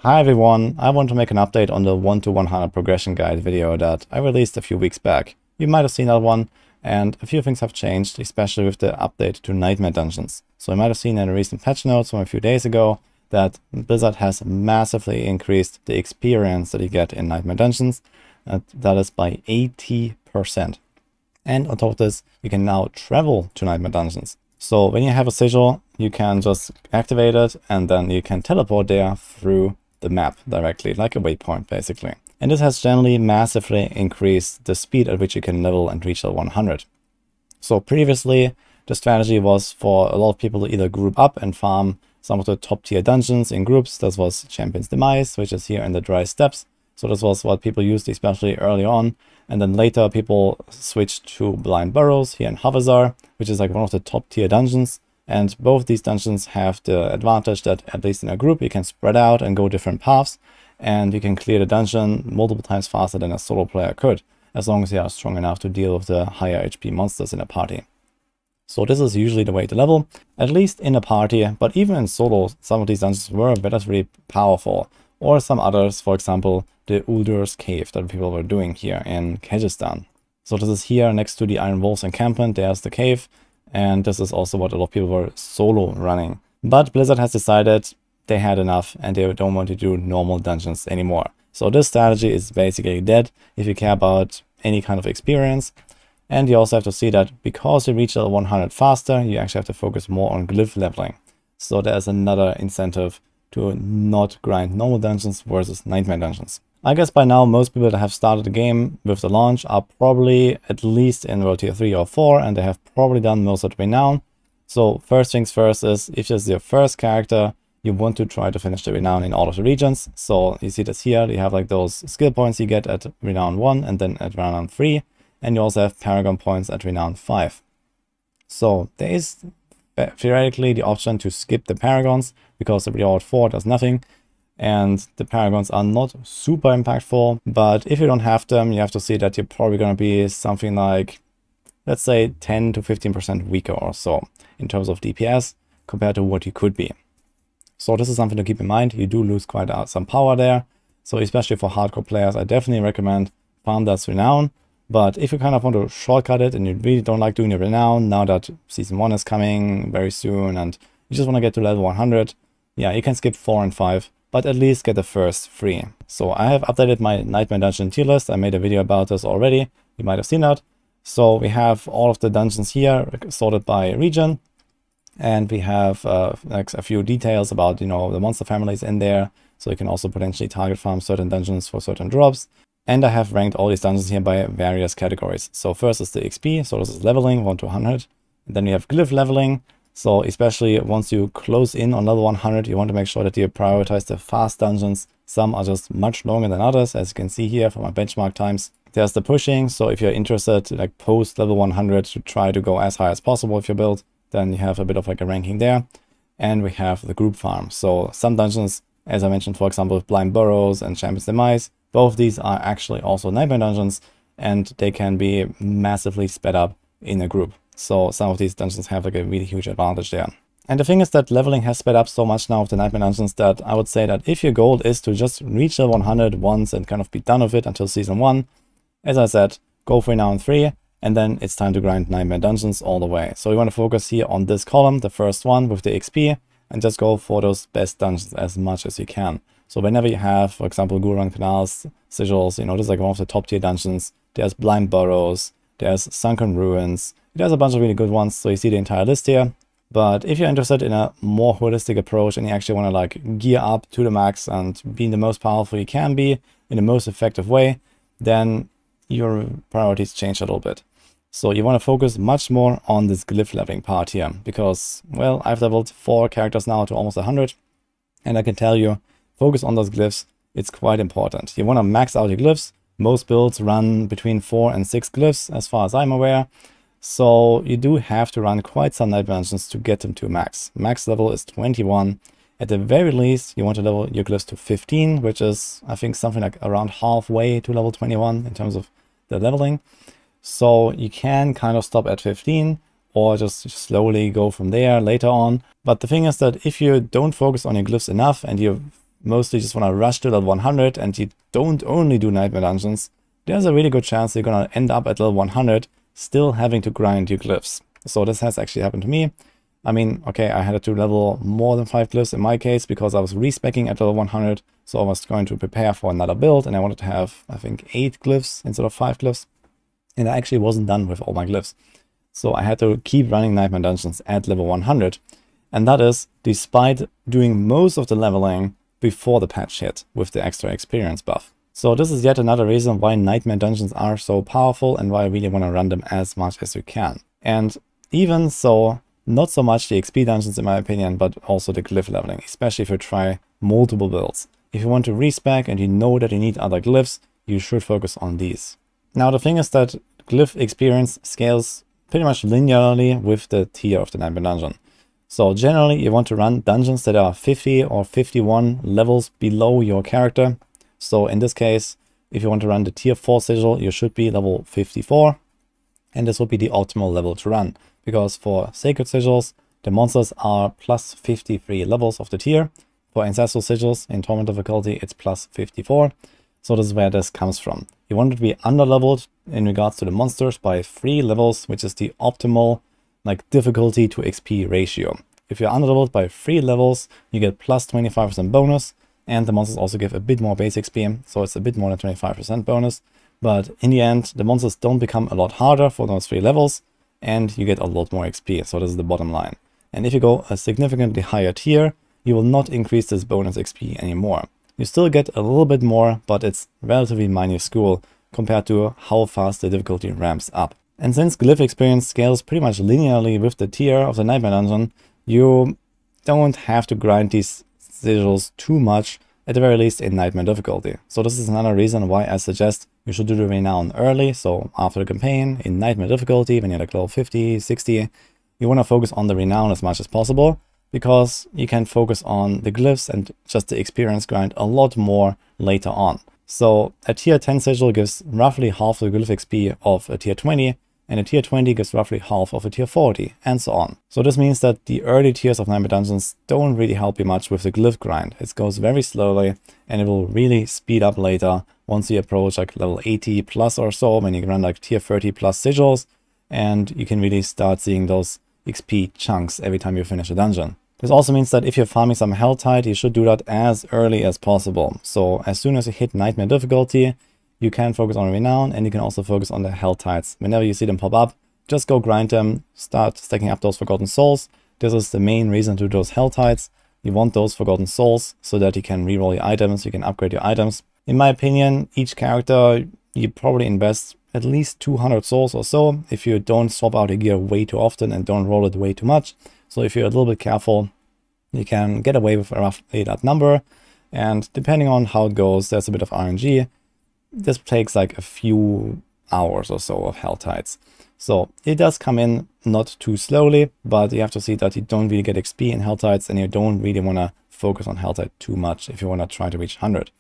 Hi everyone, I want to make an update on the 1 to 100 progression guide video that I released a few weeks back. You might have seen that one, and a few things have changed, especially with the update to Nightmare Dungeons. So you might have seen in the recent patch notes from a few days ago that Blizzard has massively increased the experience that you get in Nightmare Dungeons, and that is by 80%. And on top of this, you can now travel to Nightmare Dungeons. So when you have a sigil, you can just activate it and then you can teleport there through the map directly, like a waypoint basically. And this has generally massively increased the speed at which you can level and reach level 100. So previously, the strategy was for a lot of people to either group up and farm some of the top tier dungeons in groups. This was Champion's Demise, which is here in the Dry Steppes. So this was what people used especially early on. And then later people switched to Blind Burrows here in Havazar, which is like one of the top tier dungeons. And both these dungeons have the advantage that at least in a group you can spread out and go different paths. And you can clear the dungeon multiple times faster than a solo player could, as long as you are strong enough to deal with the higher HP monsters in a party. So this is usually the way to level, at least in a party, but even in solo, some of these dungeons were relatively powerful. Or some others, for example, the Uldur's Cave that people were doing here in Kyrgyzstan. So this is here next to the Iron Wolves encampment, there's the cave, and this is also what a lot of people were solo running. But Blizzard has decided they had enough and they don't want to do normal dungeons anymore. So this strategy is basically dead if you care about any kind of experience. And you also have to see that because you reach level 100 faster, you actually have to focus more on glyph leveling. So there's another incentive to not grind normal dungeons versus Nightmare Dungeons. I guess by now most people that have started the game with the launch are probably at least in World Tier 3 or 4 and they have probably done most of the Renown. So first things first is, if this is your first character, you want to try to finish the Renown in all of the regions. So you see this here, you have like those skill points you get at Renown 1 and then at Renown 3. And you also have Paragon points at Renown 5. So there is theoretically the option to skip the Paragons because the reward 4 does nothing. And the Paragons are not super impactful, but if you don't have them, you have to see that you're probably going to be something like, let's say 10 to 15% weaker or so in terms of DPS compared to what you could be. So this is something to keep in mind. You do lose quite some power there. So especially for hardcore players, I definitely recommend farm that Renown. But if you kind of want to shortcut it and you really don't like doing the Renown now that Season 1 is coming very soon and you just want to get to level 100, yeah, you can skip 4 and 5. But at least get the first 3. So I have updated my Nightmare Dungeon tier list. I made a video about this already. You might have seen that. So we have all of the dungeons here sorted by region. And we have like a few details about, the monster families in there. So you can also potentially target farm certain dungeons for certain drops. And I have ranked all these dungeons here by various categories. So first is the XP. So this is leveling 1 to 100. And then we have glyph leveling. So especially once you close in on level 100, you want to make sure that you prioritize the fast dungeons. Some are just much longer than others, as you can see here from my benchmark times. There's the pushing, so if you're interested, like post level 100, to try to go as high as possible with your build, then you have a bit of like a ranking there. And we have the group farm. So some dungeons, as I mentioned, for example, with Blind Burrows and Champion's Demise, both of these are actually also Nightmare Dungeons, and they can be massively sped up in a group. So some of these dungeons have like a really huge advantage there. And the thing is that leveling has sped up so much now with the Nightmare Dungeons that I would say that if your goal is to just reach level 100 once and kind of be done with it until Season 1, as I said, go for Renown 3, and then it's time to grind Nightmare Dungeons all the way. So we want to focus here on this column, the first one with the XP, and just go for those best dungeons as much as you can. So whenever you have, for example, Gurung Canals, Sigils, this is like one of the top tier dungeons, there's Blind Burrows, there's Sunken Ruins, there's a bunch of really good ones, so you see the entire list here. But if you're interested in a more holistic approach and you actually want to like gear up to the max and be the most powerful you can be in the most effective way, then your priorities change a little bit. So you want to focus much more on this glyph leveling part here because, well, I've leveled 4 characters now to almost 100, and I can tell you, focus on those glyphs. It's quite important. You want to max out your glyphs. Most builds run between 4 and 6 glyphs as far as I'm aware. So you do have to run quite some Nightmare Dungeons to get them to max. Max level is 21. At the very least, you want to level your glyphs to 15, which is, I think, something like around halfway to level 21 in terms of the leveling. So you can kind of stop at 15 or just slowly go from there later on. But the thing is that if you don't focus on your glyphs enough and you mostly just want to rush to level 100 and you don't only do nightmare dungeons, there's a really good chance you're gonna end up at level 100 still having to grind your glyphs. So this has actually happened to me. I mean, okay, I had to level more than 5 glyphs in my case because I was respeccing at level 100. So I was going to prepare for another build and I wanted to have, I think, 8 glyphs instead of 5 glyphs. And I actually wasn't done with all my glyphs. So I had to keep running nightmare dungeons at level 100. And that is despite doing most of the leveling before the patch hit with the extra experience buff. So this is yet another reason why nightmare dungeons are so powerful and why I really want to run them as much as you can. And even so, not so much the XP dungeons in my opinion, but also the glyph leveling, especially if you try multiple builds. If you want to respec and you know that you need other glyphs, you should focus on these. Now the thing is that glyph experience scales pretty much linearly with the tier of the nightmare dungeon. So generally you want to run dungeons that are 50 or 51 levels below your character. So in this case, if you want to run the tier 4 sigil, you should be level 54. And this would be the optimal level to run. Because for sacred sigils, the monsters are plus 53 levels of the tier. For ancestral sigils in torment difficulty, it's plus 54. So this is where this comes from. You want it to be under-leveled in regards to the monsters by 3 levels, which is the optimal difficulty to XP ratio. If you're under-leveled by 3 levels, you get plus 25% bonus. And the monsters also give a bit more base XP, so it's a bit more than 25% bonus. But in the end, the monsters don't become a lot harder for those 3 levels, and you get a lot more XP, so this is the bottom line. And if you go a significantly higher tier, you will not increase this bonus XP anymore. You still get a little bit more, but it's relatively minuscule compared to how fast the difficulty ramps up. And since glyph experience scales pretty much linearly with the tier of the nightmare dungeon, you don't have to grind these sigils too much, at the very least in nightmare difficulty. So this is another reason why I suggest you should do the Renown early, so after the campaign, in nightmare difficulty, when you're like level 50, 60, you want to focus on the Renown as much as possible, because you can focus on the glyphs and just the experience grind a lot more later on. So a tier 10 sigil gives roughly half the glyph XP of a tier 20, and a tier 20 gives roughly half of a tier 40, and so on. So this means that the early tiers of nightmare dungeons don't really help you much with the glyph grind. It goes very slowly, and it will really speed up later once you approach like level 80 plus or so, when you run like tier 30 plus sigils, and you can really start seeing those XP chunks every time you finish a dungeon. This also means that if you're farming some Helltide, you should do that as early as possible. So as soon as you hit nightmare difficulty, you can focus on Renown, and you can also focus on the Helltides. Whenever you see them pop up, just go grind them, start stacking up those Forgotten Souls. This is the main reason to do those Helltides. You want those Forgotten Souls so that you can reroll your items, you can upgrade your items. In my opinion, each character, you probably invest at least 200 souls or so if you don't swap out a gear way too often and don't roll it way too much. So if you're a little bit careful, you can get away with roughly that number. And depending on how it goes, there's a bit of RNG. This takes like a few hours or so of Helltides. So it does come in not too slowly, but you have to see that you don't really get XP in Helltides, and you don't really want to focus on Helltide too much if you want to try to reach 100.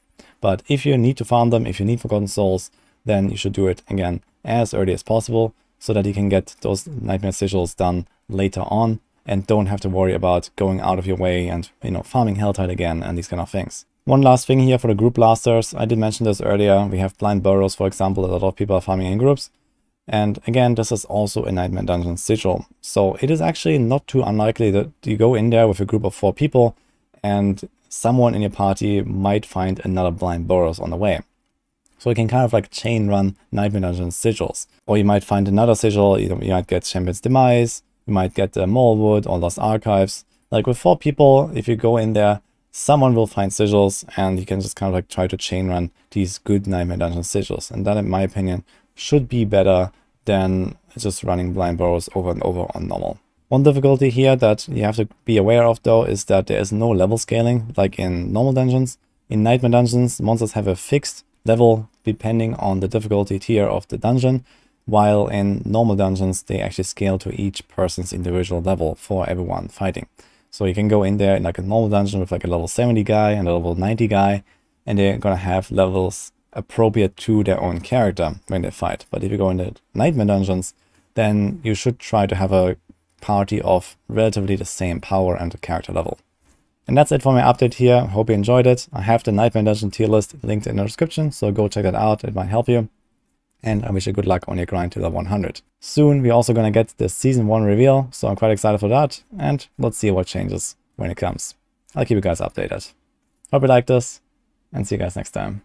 But if you need to farm them, if you need Forgotten Souls, then you should do it again as early as possible so that you can get those nightmare sigils done later on and don't have to worry about going out of your way and, farming Helltide again and these kind of things. One last thing here for the group blasters. I did mention this earlier. We have blind burrows, for example, that a lot of people are farming in groups. And again, this is also a nightmare dungeon sigil. So it is actually not too unlikely that you go in there with a group of 4 people and someone in your party might find another blind burrows on the way. So you can kind of like chain run nightmare dungeon sigils. Or you might find another sigil, you might get Champion's Demise, you might get Molewood or Lost Archives. Like with 4 people, if you go in there, someone will find sigils, and you can just kind of like try to chain run these good nightmare dungeon sigils. And that, in my opinion, should be better than just running blind burrows over and over on normal. One difficulty here that you have to be aware of though is that there is no level scaling like in normal dungeons. In nightmare dungeons, monsters have a fixed level depending on the difficulty tier of the dungeon, while in normal dungeons they actually scale to each person's individual level for everyone fighting. So you can go in there in like a normal dungeon with like a level 70 guy and a level 90 guy, and they're gonna have levels appropriate to their own character when they fight. But if you go into nightmare dungeons, then you should try to have a party of relatively the same power and character level. And that's it for my update here. Hope you enjoyed it. I have the Nightmare Dungeon tier list linked in the description, so go check that out. It might help you. And I wish you good luck on your grind to the 100. Soon, we're also going to get the Season 1 reveal, so I'm quite excited for that. And let's see what changes when it comes. I'll keep you guys updated. Hope you liked this, and see you guys next time.